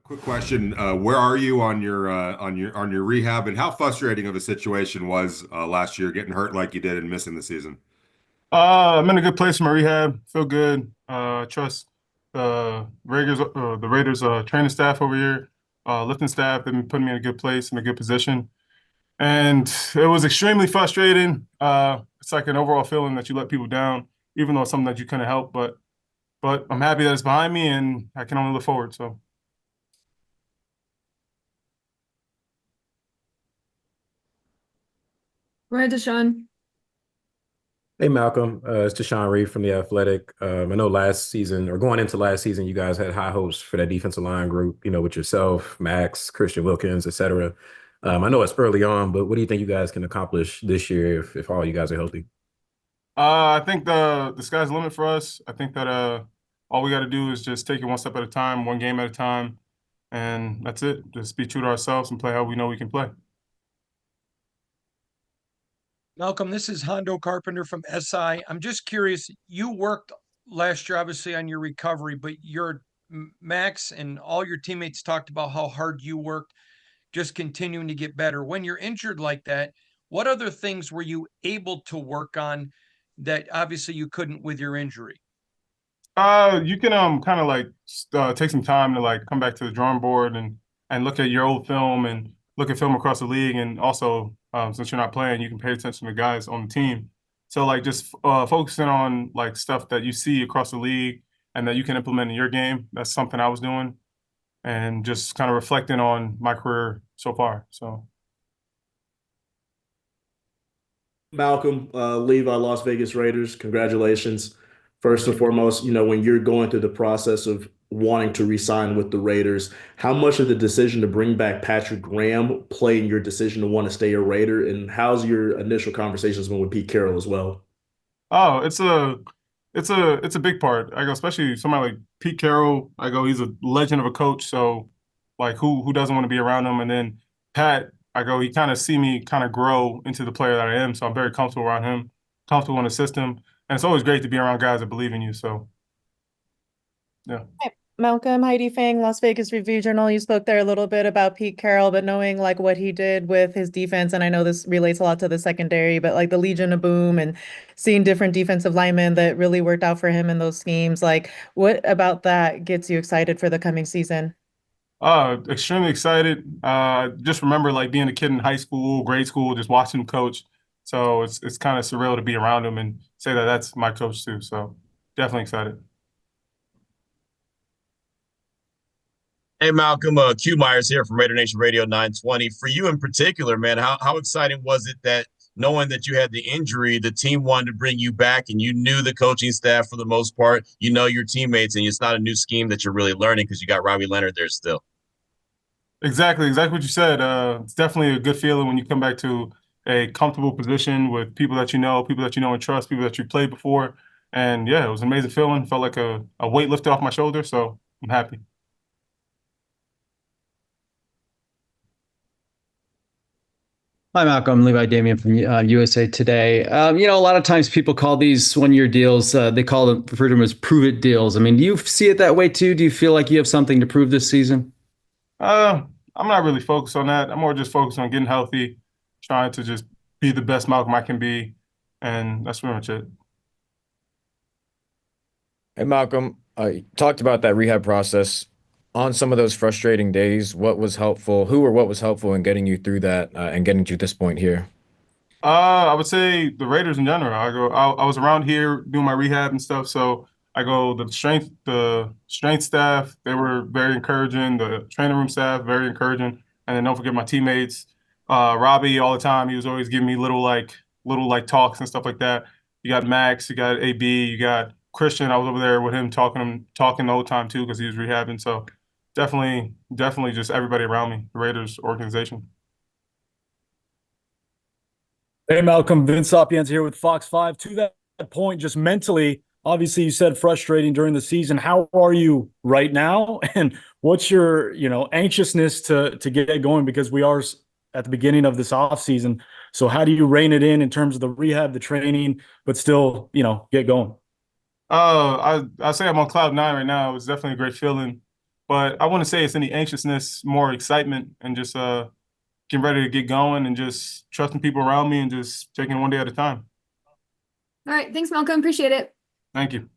Quick question: where are you on your rehab, and how frustrating of a situation was last year getting hurt like you did and missing the season? I'm in a good place in my rehab. Feel good. Trust the Raiders training staff over here, lifting staff. They've been putting me in a good place, in a good position. And it was extremely frustrating. It's like an overall feeling that you let people down, even though it's something that you couldn't help. But I'm happy that it's behind me, and I can only look forward. So, Go ahead, Deshaun. Hey Malcolm, it's Deshaun Reed from The Athletic. I know last season or going into last season, you guys had high hopes for that defensive line group, with yourself, Max, Christian Wilkins, et cetera. I know it's early on, but what do you think you guys can accomplish this year if all you guys are healthy? I think the sky's the limit for us. I think that all we got to do is just take it one step at a time, one game at a time, and that's it. Just be true to ourselves and play how we know we can play. Malcolm, this is Hondo Carpenter from SI. I'm just curious, you worked last year, obviously, on your recovery, but your Max and all your teammates talked about how hard you worked, just continuing to get better. When you're injured like that, what other things were you able to work on that obviously you couldn't with your injury? You can kind of like take some time to like come back to the drawing board and look at your old film and look at film across the league, and also since you're not playing, you can pay attention to guys on the team. So like just focusing on like stuff that you see across the league and that you can implement in your game. That's something I was doing, and just kind of reflecting on my career so far. So. Malcolm, Levi, Las Vegas Raiders, congratulations. First and foremost, when you're going through the process of wanting to re-sign with the Raiders, how much of the decision to bring back Patrick Graham play in your decision to want to stay a Raider? And how's your initial conversations been with Pete Carroll as well? Oh, it's a big part. I go, especially somebody like Pete Carroll. I go, he's a legend of a coach. So, like, who doesn't want to be around him? And then Pat, I go, he kind of see me kind of grow into the player that I am. So I'm very comfortable around him, comfortable in the system, and it's always great to be around guys that believe in you. So, yeah. Hi, Malcolm, Heidi Fang, Las Vegas Review Journal. You spoke there a little bit about Pete Carroll, but knowing like what he did with his defense, and I know this relates a lot to the secondary, but like the Legion of Boom and seeing different defensive linemen that really worked out for him in those schemes. Like, what about that gets you excited for the coming season? Extremely excited. Just remember like being a kid in high school, grade school, just watching him coach. So it's kind of surreal to be around him and say that that's my coach too. So definitely excited. Hey Malcolm, Q Myers here from Raider Nation Radio 920. For you in particular, man, how exciting was it that knowing that you had the injury, the team wanted to bring you back and you knew the coaching staff for the most part, you know your teammates, and it's not a new scheme that you're really learning because you got Robbie Leonard there still. Exactly what you said. It's definitely a good feeling when you come back to a comfortable position with people that you know and trust, people that you played before. And yeah, it was an amazing feeling. Felt like a weight lifted off my shoulder. So I'm happy. Hi, Malcolm. Levi Damien from USA Today. A lot of times people call these one-year deals, they call them, refer to them as prove-it deals. I mean, do you see it that way too? Do you feel like you have something to prove this season? I'm not really focused on that. I'm more just focused on getting healthy, trying to just be the best Malcolm I can be. And that's pretty much it. Hey, Malcolm, you talked about that rehab process. On some of those frustrating days, what was helpful? Who or what was helpful in getting you through that and getting to this point here? I would say the Raiders in general. I was around here doing my rehab and stuff. So I go, the strength staff, they were very encouraging. The training room staff, very encouraging. And then don't forget my teammates. Robbie, all the time, he was always giving me little talks and stuff like that. You got Max, you got AB, you got Christian. I was over there with him talking the whole time too because he was rehabbing. So definitely just everybody around me, the Raiders organization. Hey, Malcolm, Vince Sapiens here with Fox 5. To that point, just mentally, obviously you said frustrating during the season. How are you right now? And what's your, anxiousness to get going, because we are at the beginning of this off season. So how do you rein it in terms of the rehab, the training, but still, get going? I say I'm on cloud nine right now. It was definitely a great feeling. But I wouldn't say it's any anxiousness, more excitement, and just getting ready to get going and just trusting people around me and just taking it one day at a time. All right. Thanks, Malcolm. Appreciate it. Thank you.